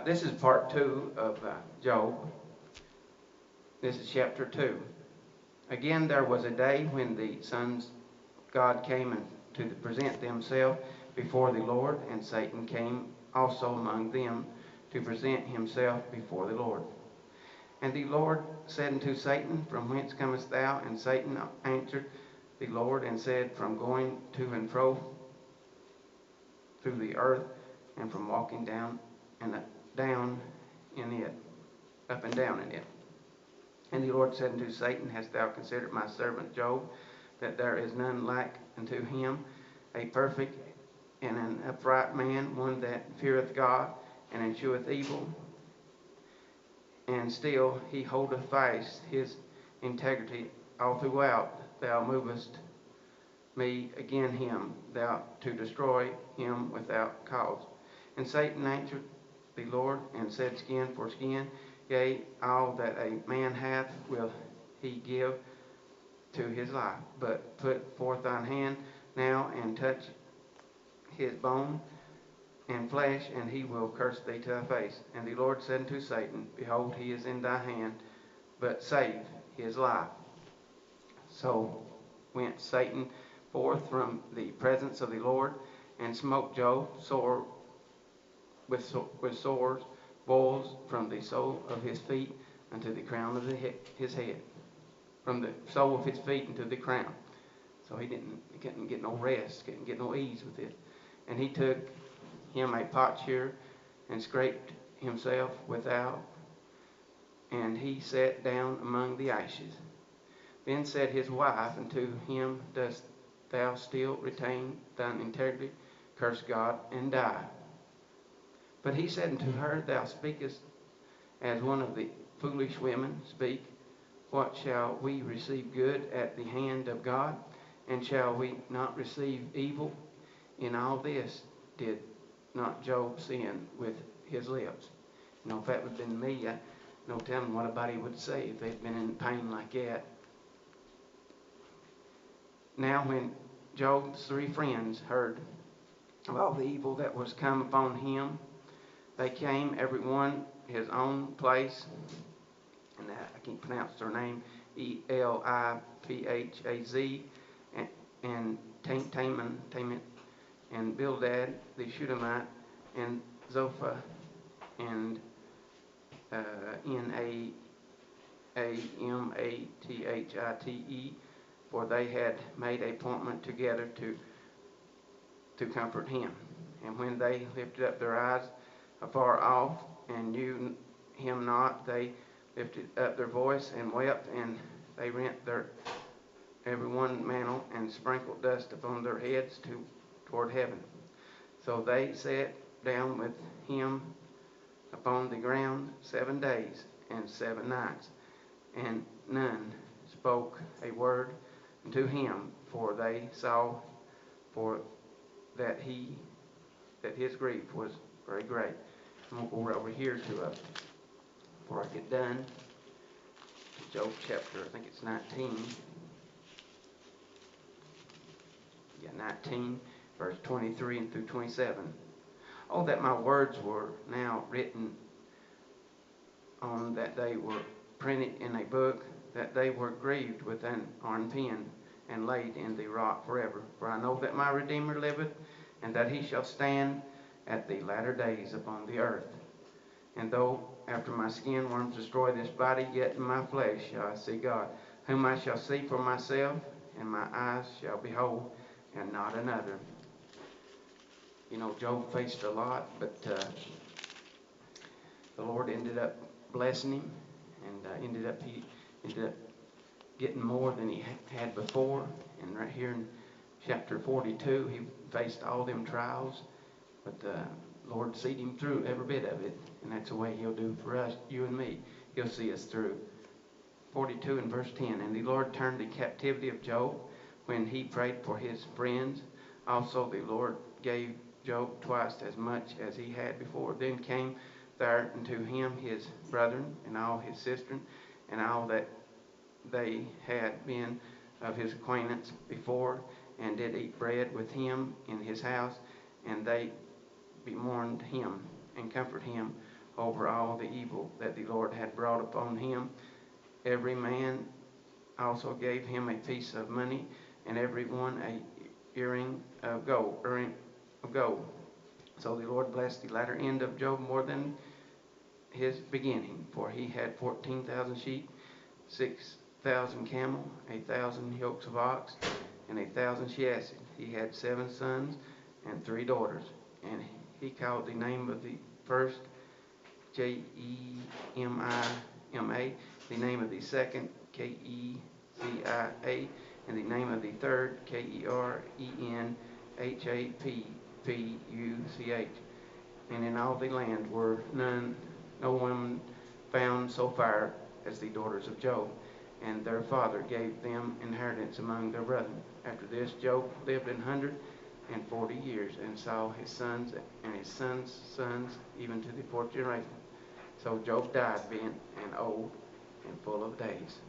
This is part 2 of Job. This is chapter 2. Again, there was a day when the sons of God came to present themselves before the Lord, and Satan came also among them to present himself before the Lord. And the Lord said unto Satan, From whence comest thou? And Satan answered the Lord and said, From going to and fro through the earth, and from walking down in it, up and down in it. And the Lord said unto Satan, Hast thou considered my servant Job, that there is none like unto him, a perfect and an upright man, one that feareth God, and escheweth evil? And still he holdeth fast his integrity all throughout. Thou movest me again him, thou to destroy him without cause. And Satan answered the Lord, and said, Skin for skin, yea, all that a man hath will he give to his life. But put forth thine hand now, and touch his bone and flesh, and he will curse thee to thy face. And the Lord said unto Satan, Behold, he is in thy hand, but save his life. So went Satan forth from the presence of the Lord, and smote Job sore with sores, boils from the sole of his feet unto the crown of his head, from the sole of his feet into the crown. So he couldn't get no rest, couldn't get no ease with it. And he took him a potsherd and scraped himself without, and he sat down among the ashes. Then said his wife unto him, Dost thou still retain thine integrity? Curse God and die. But he said unto her, Thou speakest as one of the foolish women speak. What shall we receive good at the hand of God? And shall we not receive evil? In all this did not Job sin with his lips. You know, if that would have been me, no telling what anybody would say if they'd been in pain like that. Now when Job's 3 friends heard of all the evil that was come upon him, they came, every one his own place, and I can't pronounce their name, Eliphaz, and Taman, and Bildad the Shunammite, and Zophah, and Naamathitte, for they had made an appointment together to comfort him. And when they lifted up their eyes afar off, and knew him not, they lifted up their voice and wept, and they rent their every one mantle, and sprinkled dust upon their heads toward heaven. So they sat down with him upon the ground 7 days and 7 nights, and none spoke a word unto him, for they saw that his grief was very great. I'm going to go over here before I get done, to Job chapter, I think it's 19. Yeah, 19, verse 23 and through 27. Oh, that my words were now written on, that they were printed in a book, that they were grieved with an iron pen, and laid in the rock forever. For I know that my Redeemer liveth, and that he shall stand at the latter days upon the earth. And though after my skin worms destroy this body, yet in my flesh shall I see God, whom I shall see for myself, and my eyes shall behold, and not another. You know, Job faced a lot, but the Lord ended up blessing him, and he ended up getting more than he had before. And right here in chapter 42, he faced all them trials, but the Lord seed him through every bit of it, and that's the way he'll do for us, you and me. He'll see us through. 42 and verse 10, And the Lord turned the captivity of Job when he prayed for his friends. Also the Lord gave Job twice as much as he had before. Then came there unto him his brethren, and all his sisters, and all that they had been of his acquaintance before, and did eat bread with him in his house, and they bemourned him. and comfort him over all the evil that the Lord had brought upon him. Every man also gave him a piece of money, and every one a earring of gold. So the Lord blessed the latter end of Job more than his beginning, for he had 14,000 sheep, 6,000 camel, 1,000 yokes of ox, and 1,000 asses. He had 7 sons and 3 daughters, and he called the name of the first Jemima, the name of the second Kezia, and the name of the third Kerenhappuch. And in all the land were no woman found so fair as the daughters of Job, and their father gave them inheritance among their brethren. After this, Job lived 140 years, and saw his sons and his sons' sons, even to the 4th generation. So Job died, being an old and full of days.